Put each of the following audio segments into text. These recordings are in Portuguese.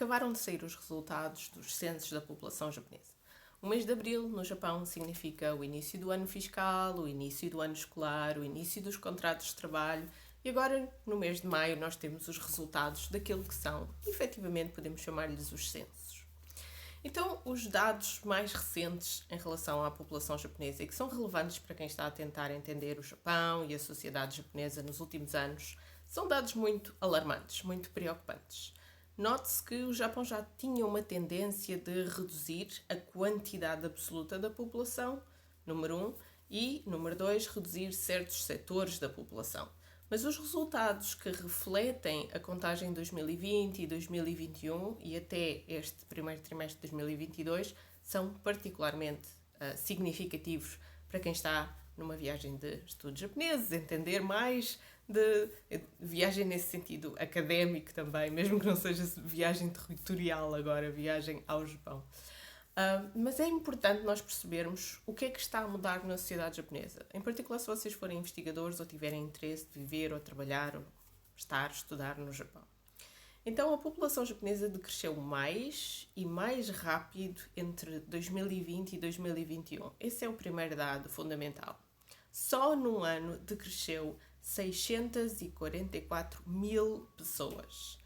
acabaram de sair os resultados dos censos da população japonesa. O mês de abril, no Japão, significa o início do ano fiscal, o início do ano escolar, o início dos contratos de trabalho e agora, no mês de maio, nós temos os resultados daquilo que são, efetivamente, podemos chamar-lhes os censos. Então, os dados mais recentes em relação à população japonesa e que são relevantes para quem está a tentar entender o Japão e a sociedade japonesa nos últimos anos são dados muito alarmantes, muito preocupantes. Note-se que o Japão já tinha uma tendência de reduzir a quantidade absoluta da população, número 1, e, número 2, reduzir certos setores da população. Mas os resultados que refletem a contagem de 2020 e 2021 e até este primeiro trimestre de 2022 são particularmente significativos para quem está numa viagem de estudos japoneses, entender mais de viagem nesse sentido académico também, mesmo que não seja viagem territorial agora, viagem ao Japão. Mas é importante nós percebermos o que é que está a mudar na sociedade japonesa. Em particular, se vocês forem investigadores ou tiverem interesse de viver ou trabalhar ou estudar no Japão. Então, a população japonesa decresceu mais e mais rápido entre 2020 e 2021. Esse é o primeiro dado fundamental. Só num ano decresceu 644 mil pessoas.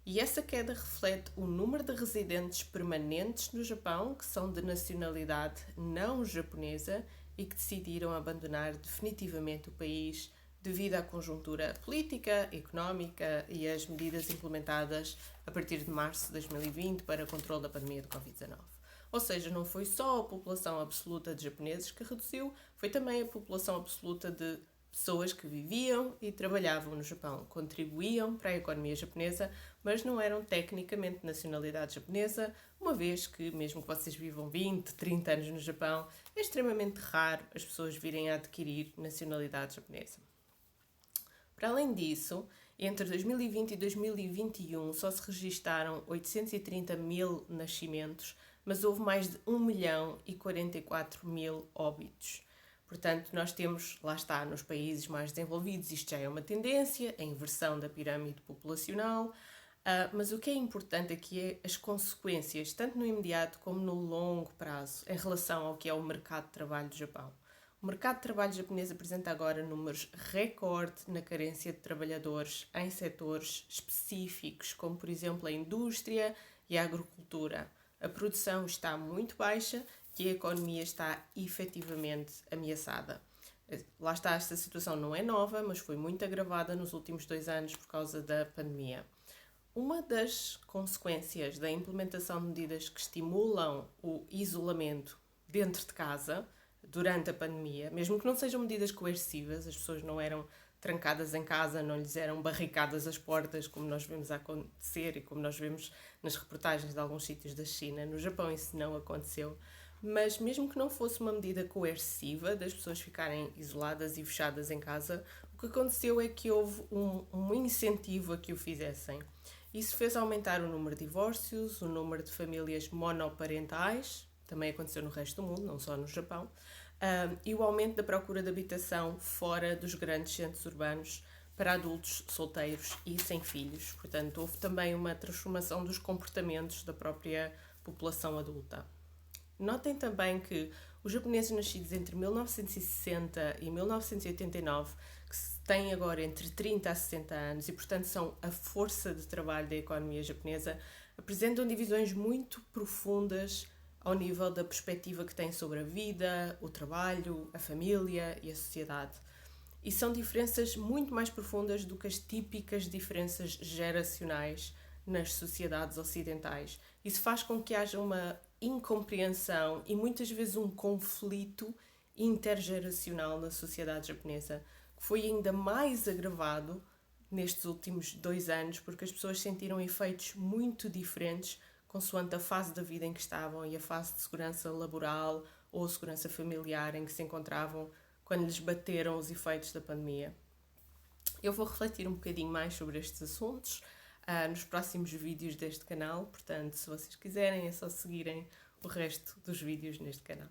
E essa queda reflete o número de residentes permanentes no Japão que são de nacionalidade não japonesa e que decidiram abandonar definitivamente o país devido à conjuntura política, económica e às medidas implementadas a partir de março de 2020 para o controle da pandemia do Covid-19. Ou seja, não foi só a população absoluta de japoneses que reduziu, foi também a população absoluta de pessoas que viviam e trabalhavam no Japão, contribuíam para a economia japonesa, mas não eram tecnicamente de nacionalidade japonesa, uma vez que, mesmo que vocês vivam 20, 30 anos no Japão, é extremamente raro as pessoas virem a adquirir nacionalidade japonesa. Para além disso, entre 2020 e 2021 só se registaram 830 mil nascimentos, mas houve mais de 1 milhão e 44 mil óbitos. Portanto, nós temos, lá está, nos países mais desenvolvidos, isto já é uma tendência, a inversão da pirâmide populacional, mas o que é importante aqui é as consequências, tanto no imediato como no longo prazo, em relação ao que é o mercado de trabalho do Japão. O mercado de trabalho japonês apresenta agora números recorde na carência de trabalhadores em setores específicos, como por exemplo a indústria e a agricultura. A produção está muito baixa e a economia está efetivamente ameaçada. Lá está, esta situação não é nova, mas foi muito agravada nos últimos 2 anos por causa da pandemia. Uma das consequências da implementação de medidas que estimulam o isolamento dentro de casa durante a pandemia, mesmo que não sejam medidas coercivas, as pessoas não eram trancadas em casa, não lhes eram barricadas as portas, como nós vemos acontecer e como nós vemos nas reportagens de alguns sítios da China. No Japão isso não aconteceu, mas mesmo que não fosse uma medida coerciva das pessoas ficarem isoladas e fechadas em casa, o que aconteceu é que houve um incentivo a que o fizessem. Isso fez aumentar o número de divórcios, o número de famílias monoparentais, também aconteceu no resto do mundo, não só no Japão, e o aumento da procura de habitação fora dos grandes centros urbanos para adultos solteiros e sem filhos. Portanto, houve também uma transformação dos comportamentos da própria população adulta. Notem também que os japoneses nascidos entre 1960 e 1989, que têm agora entre 30 a 60 anos e, portanto, são a força de trabalho da economia japonesa, apresentam divisões muito profundas ao nível da perspectiva que têm sobre a vida, o trabalho, a família e a sociedade. E são diferenças muito mais profundas do que as típicas diferenças geracionais nas sociedades ocidentais. Isso faz com que haja uma incompreensão e muitas vezes um conflito intergeracional na sociedade japonesa, que foi ainda mais agravado nestes últimos 2 anos, porque as pessoas sentiram efeitos muito diferentes consoante a fase da vida em que estavam e a fase de segurança laboral ou segurança familiar em que se encontravam quando lhes bateram os efeitos da pandemia. Eu vou refletir um bocadinho mais sobre estes assuntos nos próximos vídeos deste canal, portanto, se vocês quiserem é só seguirem o resto dos vídeos neste canal.